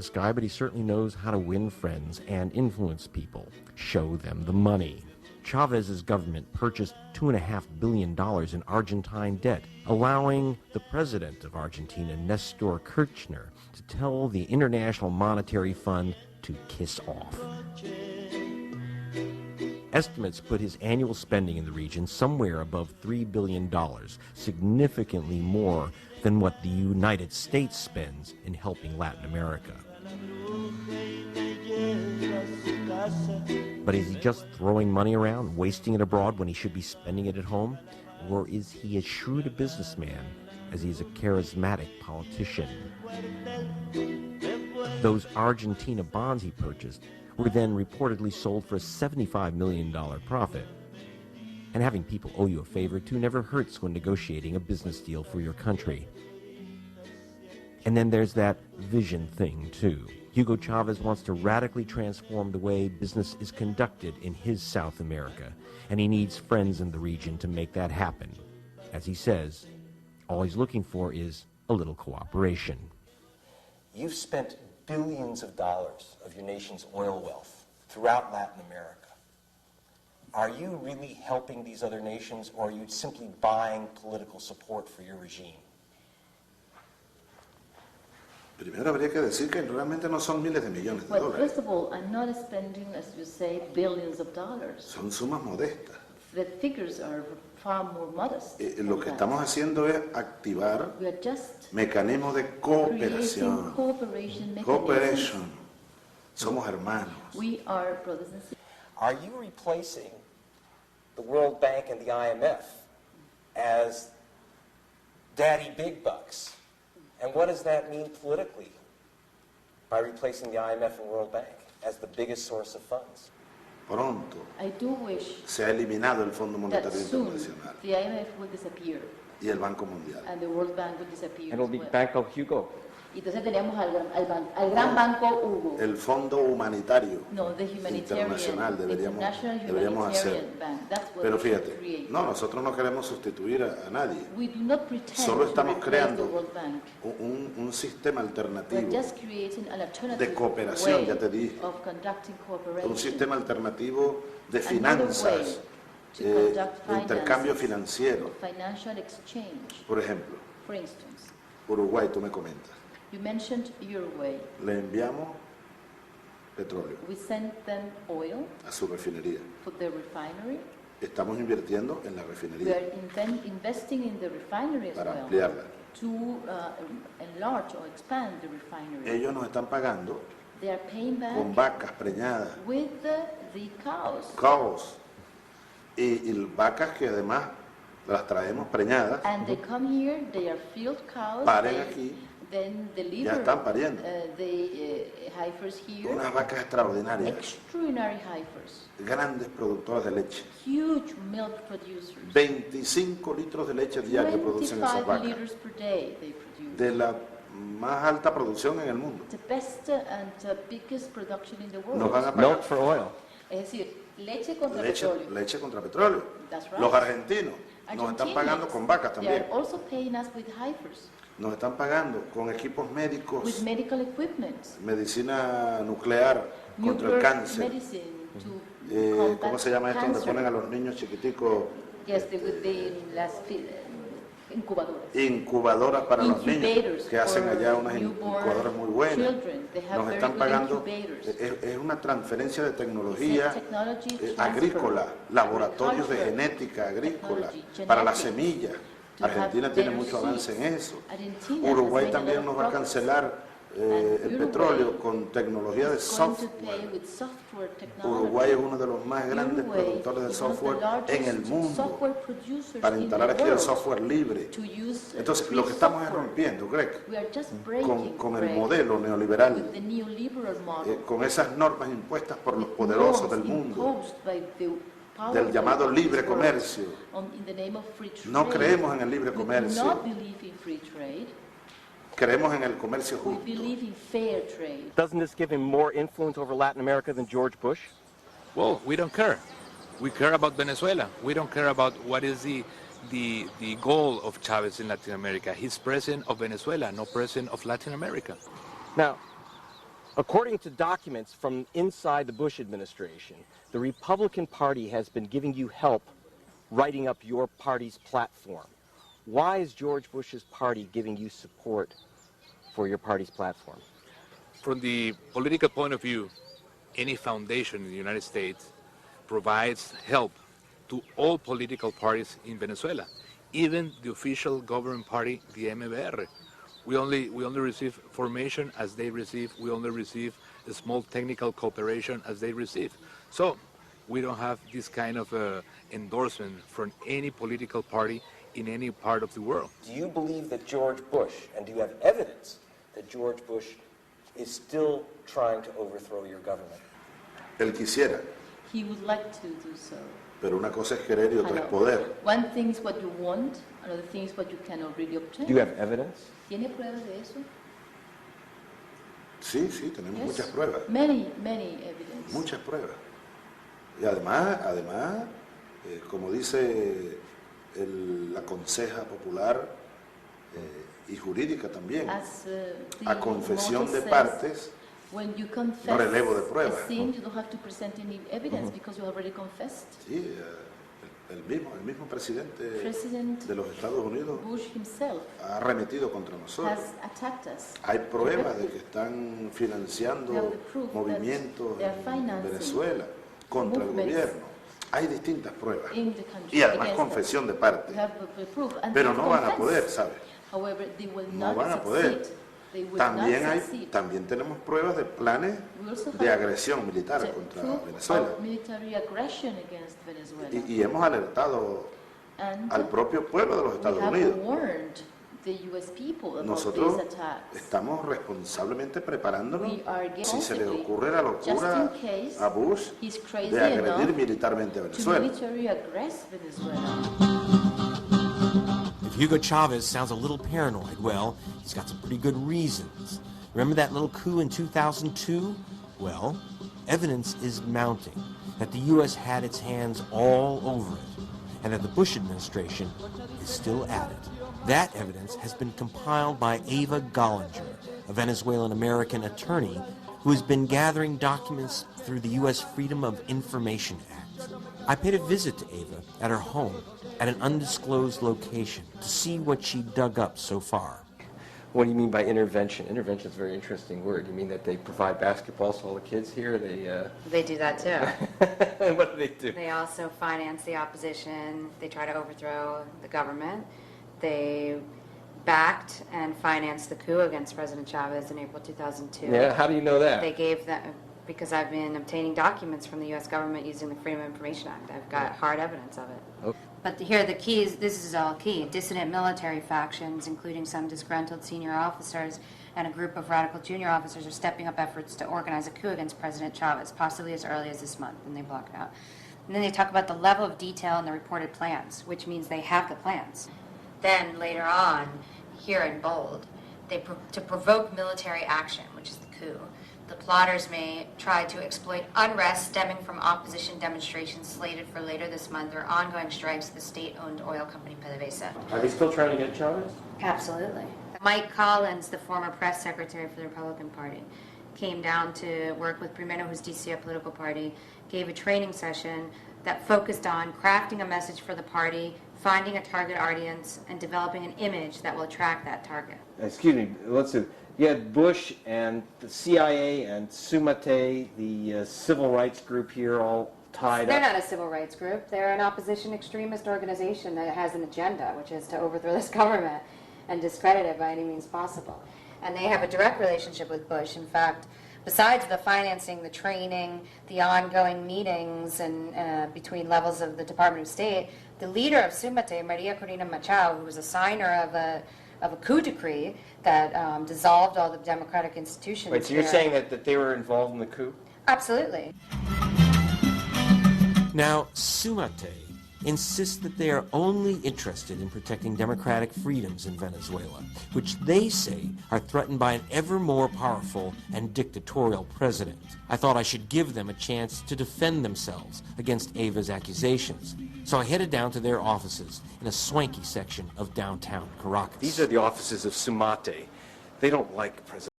this guy, but he certainly knows how to win friends and influence people. Show them the money. Chavez's government purchased $2.5 billion in Argentine debt, allowing the president of Argentina, Nestor Kirchner, to tell the International Monetary Fund to kiss off. Estimates put his annual spending in the region somewhere above $3 billion, significantly more than what the United States spends in helping Latin America. But is he just throwing money around, wasting it abroad when he should be spending it at home? Or is he as shrewd a businessman as he is a charismatic politician? Those Argentina bonds he purchased were then reportedly sold for a $75 million profit. And having people owe you a favor, too, never hurts when negotiating a business deal for your country. And then there's that vision thing, too. Hugo Chavez wants to radically transform the way business is conducted in his South America, and he needs friends in the region to make that happen. As he says, all he's looking for is a little cooperation. You've spent billions of dollars of your nation's oil wealth throughout Latin America. Are you really helping these other nations, or are you simply buying political support for your regime? Primero habría que decir que realmente no son miles de millones de dólares. First of all, I'm not spending, as you say, billions of dollars. Son sumas modestas. The figures are far more modest. Lo que estamos haciendo es activar mecanismos de cooperación. Cooperation. Somos hermanos. We are brothers and sisters. Are you replacing the World Bank and the IMF as daddy big bucks? And what does that mean politically by replacing the IMF and World Bank as the biggest source of funds? Pronto I do wish se ha eliminado el Fondo that Monetario soon Internacional the IMF will disappear y el Banco Mundial. and the World Bank will disappear. And it'll be Banco Hugo. Y entonces tenemos al gran banco Hugo. El Fondo Humanitario No, the humanitarian, Internacional deberíamos international hacer. humanitarian bank. That's what Pero we should fíjate, create. no, nosotros no queremos sustituir a nadie. We do not pretend Solo to estamos replace creando the World Bank. un sistema We're alternativo, just creating an alternative de cooperación, way ya te dije. of conducting cooperation. un sistema alternativo de Another finanzas, way to conduct de intercambio finances, financiero. financial exchange. Por ejemplo, For instance, Uruguay, tú me comentas, you mentioned Uruguay. le enviamos petróleo We sent them oil a su refinería. for their refinery. Estamos invirtiendo en la We refinería are investing in the refinery as para well ampliarla. to enlarge or expand the refinery. Ellos nos están pagando They are paying con back vacas preñadas, with the cows. cabos, y vacas que además las traemos preñadas, And they come here, they are field cows. paren they aquí, then deliver ya están pariendo. the heifers here. Unas vacas extraordinarias, Extraordinary heifers. grandes productoras de leche. Huge milk producers. 25 litros de leche diario producen esas 25 vacas, liters per day they produce. de la más alta producción en el mundo. The best and biggest production in the world. Nos van a pagar Milk for oil. Es decir, leche contra petróleo. leche contra petróleo. That's right. Los argentinos nos están Argentinians, pagando con vacas they también. are also paying us with heifers, Nos están pagando con equipos with médicos, medical equipment, medicina nuclear contra el nuclear cáncer. medicine to combat ¿Cómo se llama esto? Donde cancer. ponen a los niños chiquiticos, Yes, las incubadoras. incubadoras para los niños, Incubators que hacen for allá unas newborn incubadoras muy buenas. children. They have Nos very están good pagando, incubators. es una transferencia de tecnología Technology transfer, agrícola, laboratorios de agriculture, genética agrícola, technology, para las genetics, semillas. to Argentina have tiene better mucho avance seeds. en eso. Argentina has Uruguay made a también lot nos of va a progress. cancelar el Uruguay petróleo con tecnología de It's going to software. pay with software technology. Uruguay es uno de los más grandes Uruguay productores de is one of the software en el largest mundo software producers para in instalar the aquí el world software libre. to use, Entonces, free lo que estamos es software. rompiendo, Greg, We are just breaking, con el Greg, modelo neoliberal, with the neoliberal model, con esas normas impuestas por los with poderosos norms del mundo, imposed by the powerful del llamado of this libre world comercio. in the name of free trade. No creemos en el libre We do comercio, not believe in free trade. creemos en el comercio We justo. believe in fair trade. Doesn't this give him more influence over Latin America than George Bush? Well, we don't care. We care about Venezuela. We don't care about what is the goal of Chavez in Latin America. He's president of Venezuela, not president of Latin America. Now, According to documents from inside the Bush administration, the Republican Party has been giving you help writing up your party's platform. Why is George Bush's party giving you support for your party's platform? From the political point of view, any foundation in the United States provides help to all political parties in Venezuela, even the official government party, the MBR. We only receive formation as they receive. We only receive a small technical cooperation as they receive. So we don't have this kind of endorsement from any political party in any part of the world. Do you believe that George Bush, and do you have evidence that George Bush is still trying to overthrow your government? Él quisiera, He would like to do so. pero una cosa es querer y otra es poder. One thing is what you want, another thing is what you cannot really obtain. Do you have evidence? ¿Tiene pruebas de eso? Sí, sí, tenemos muchas pruebas. Many evidence. Muchas pruebas. Y además, como dice la conseja popular y jurídica también, a confesión de partes, when you confess relevo de pruebas. a sin, you don't have to present any evidence because you already confessed. Sí, el mismo presidente President de los Estados Unidos Bush himself ha arremetido contra nosotros. has attacked us. Hay pruebas de que están financiando movimientos en Venezuela contra el gobierno. Hay distintas pruebas. In the country Y además against confesión de us. parte. We have the proof, and Pero they no van a confess. poder, ¿sabes? However, they will No not van a poder. succeed. They will También not succeed. también tenemos pruebas de planes We also de have agresión militar the contra proof Venezuela. of military aggression against Venezuela. Y hemos alertado And al propio pueblo de los we Estados have Unidos. warned the U.S. people about Nosotros these attacks. estamos responsablemente preparándonos We are si se le possibly, ocurre la locura just in case a Bush he's crazy de agredir enough militarmente a to Venezuela. military aggress Venezuela. If Hugo Chavez sounds a little paranoid, well, he's got some pretty good reasons. Remember that little coup in 2002? Well, evidence is mounting that the U.S. had its hands all over it, and that the Bush administration is still at it. That evidence has been compiled by Ava Gollinger, a Venezuelan-American attorney who has been gathering documents through the U.S. Freedom of Information Act. I paid a visit to Ava at her home at an undisclosed location to see what she dug up so far. What do you mean by intervention? Intervention is a very interesting word. You mean that they provide basketballs to all the kids here? They do that too. And what do they do? They also finance the opposition. They try to overthrow the government. They backed and financed the coup against President Chavez in April 2002. Yeah, how do you know that? They gave that because I've been obtaining documents from the U.S. government using the Freedom of Information Act. I've got hard evidence of it. Oh. But here the key is, this is all key, dissident military factions, including some disgruntled senior officers and a group of radical junior officers are stepping up efforts to organize a coup against President Chavez, possibly as early as this month, and they block it out. And then they talk about the level of detail in the reported plans, which means they have the plans. Then later on, here in bold, to provoke military action, which is the coup. The plotters may try to exploit unrest stemming from opposition demonstrations slated for later this month or ongoing strikes at the state-owned oil company PDVSA. Are they still trying to get Chavez? Absolutely. Mike Collins, the former press secretary for the Republican Party, came down to work with Primero Justicia political party, gave a training session that focused on crafting a message for the party, finding a target audience, and developing an image that will attract that target. Excuse me, let's see. You had Bush and the CIA and Sumate, the civil rights group here, all tied They're up. not a civil rights group. They're an opposition extremist organization that has an agenda, which is to overthrow this government and discredit it by any means possible. And they have a direct relationship with Bush. In fact, besides the financing, the training, the ongoing meetings and between levels of the Department of State, the leader of Sumate, Maria Corina Machado, who was a signer of a coup decree that dissolved all the democratic institutions. Wait, so you're here. saying that they were involved in the coup? Absolutely. Now, Sumate insists that they are only interested in protecting democratic freedoms in Venezuela, which they say are threatened by an ever more powerful and dictatorial president. I thought I should give them a chance to defend themselves against Ava's accusations. So I headed down to their offices in a swanky section of downtown Caracas. These are the offices of Sumate. They don't like President